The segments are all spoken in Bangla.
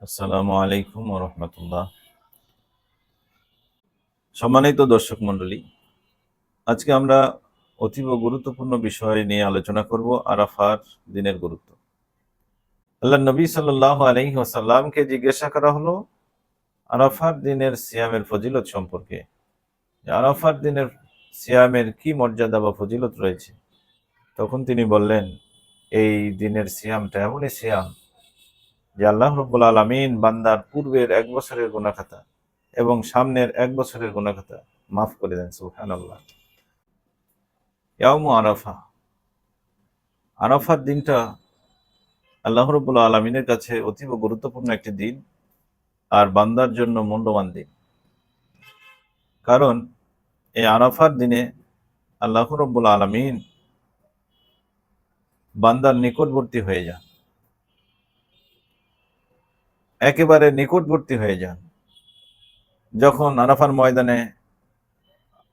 আসসালামু আলাইকুম ওয়া রাহমাতুল্লাহ। সম্মানিত দর্শক মণ্ডলী, আজকে আমরা অতীব গুরুত্বপূর্ণ বিষয় নিয়ে আলোচনা করব, আরাফার দিনের গুরুত্ব। আল্লাহ নবী সাল্লাল্লাহু আলাইহি ওয়াসাল্লামকে জিজ্ঞাসা করা হলো আরাফার দিনের সিয়ামের ফজিলত সম্পর্কে, যে আরাফার দিনের সিয়ামের কি মর্যাদা বা ফজিলত রয়েছে। তখন তিনি বললেন, এই দিনের সিয়ামটা এমনই সিয়াম যে আল্লাহ রাব্বুল আলামিন বান্দার পূর্বের 1 বছরের গুনাহ খাতা এবং সামনের 1 বছরের গুনাহ খাতা মাফ করে দেন। সুবহানাল্লাহ। ইয়াউমু আরাফা, আরাফার দিনটা আল্লাহ রাব্বুল আলামিনের কাছে অতীব গুরুত্বপূর্ণ একটি দিন আর বান্দার জন্য মূল্যবান দিন। কারণ এই আরাফার দিনে আল্লাহ রাব্বুল আলামিন বান্দার নিকটবর্তী হয়ে যান, একেবারে নিকটবর্তী হয়ে যান। যখন আরাফার ময়দানে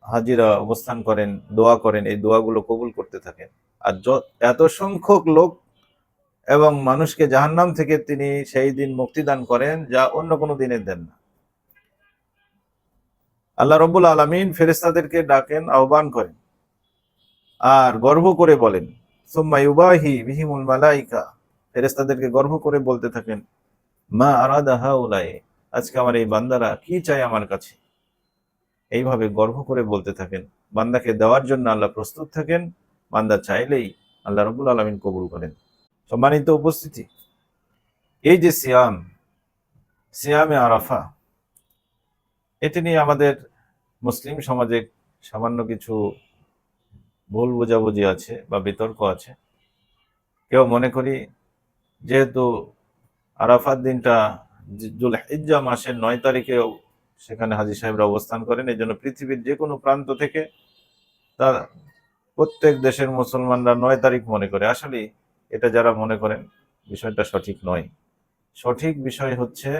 হাজিরা অবস্থান করেন, দোয়া করেন, এই দোয়াগুলো কবুল করতে থাকেন। আর এত সংখ্যক লোক এবং মানুষকে জাহান্নাম থেকে তিনি সেই দিন মুক্তি দান করেন, যা অন্য কোনো দিনে দেন না। আল্লাহ রাব্বুল আলামিন ফেরেশতাদেরকে ডাকেন, আহ্বান করেন আর গর্ব করে বলেন, সুম্মা ইউবাহি বিহিমুল মালাইকা, ফেরেশতাদেরকে গর্ব করে বলতে থাকেন, মা আরাদা হাউলাই, আজকে আমার এই বান্দারা কি চায় আমার কাছে। এইভাবে গর্ব করে বলতে থাকেন। বান্দাকে দেওয়ার জন্য আল্লাহ প্রস্তুত থাকেন, বান্দা চাইলেই আল্লাহ রাব্বুল আলামিন কবুল করেন। সম্মানিত উপস্থিতি, এই যে সিয়ামে আরাফা, এটি নিয়ে আমাদের মুসলিম সমাজে সামান্য কিছু ভুল বোঝাবুঝি আছে বা বিতর্ক আছে। কেউ মনে করি যেহেতু আরাফাত দিনটা যুলহিজ্জা মাসের 9 তারিখে সেখানে হাজী সাহেবরা অবস্থান করেন, এই জন্য পৃথিবীর যে কোনো প্রান্ত থেকে তার প্রত্যেক দেশের মুসলমানরা 9 তারিখ মনে করে। আসলে এটা যারা মনে করেন, বিষয়টা সঠিক নয়। সঠিক বিষয় হচ্ছে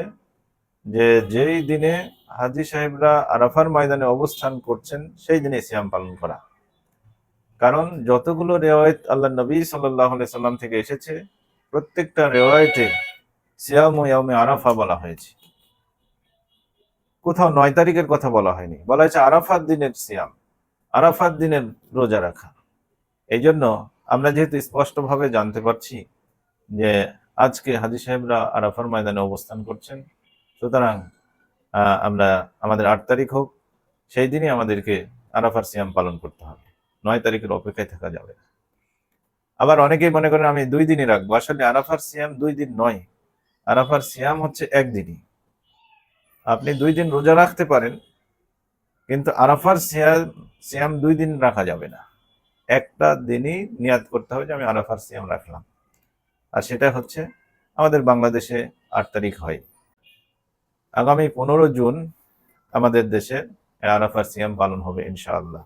যে যেই দিনে হাজী সাহেবরা আরাফার ময়দানে অবস্থান করছেন সেই দিনে সিয়াম পালন করা। কারণ যতগুলো রেওয়ায়েত আল্লাহ নবী সাল্লাল্লাহু আলাইহি সাল্লাম থেকে এসেছে, প্রত্যেকটা রেওয়ায়েতে সিয়াম ইয়াউমে আরাফা বলা হয়েছে। কোথাও 9 তারিখের কথা বলা হয়নি, বলা হয়েছে আরাফাত দিনের সিয়াম, আরাফাত দিনের রোজা রাখা। এই জন্য আমরা যেহেতু স্পষ্টভাবে জানতে পারছি যে আজকে হাজী সাহেবরা আরাফার ময়দানে অবস্থান করছেন, সুতরাং আমরা আমাদের 8 তারিখ হোক, সেই দিনই আমাদেরকে আরাফার সিয়াম পালন করতে হবে। 9 তারিখের অপেক্ষায় থাকা যাবে না। আবার অনেকেই মনে করেন আমি 2 দিনই রাখবো। আসলে আরাফার সিয়াম 2 দিন নয়, আরাফার সিয়াম হচ্ছে একদিনই। আপনি 2 দিন রোজা রাখতে পারেন, কিন্তু আরাফার সিয়াম 2 দিন রাখা যাবে না। একটা দিনই নিয়াত করতে হবে যে আমি আরাফার সিয়াম রাখলাম, আর সেটা হচ্ছে আমাদের বাংলাদেশে 8 তারিখ হয়। আগামী 15 জুন আমাদের দেশে আরাফার সিয়াম পালন হবে ইনশাআল্লাহ।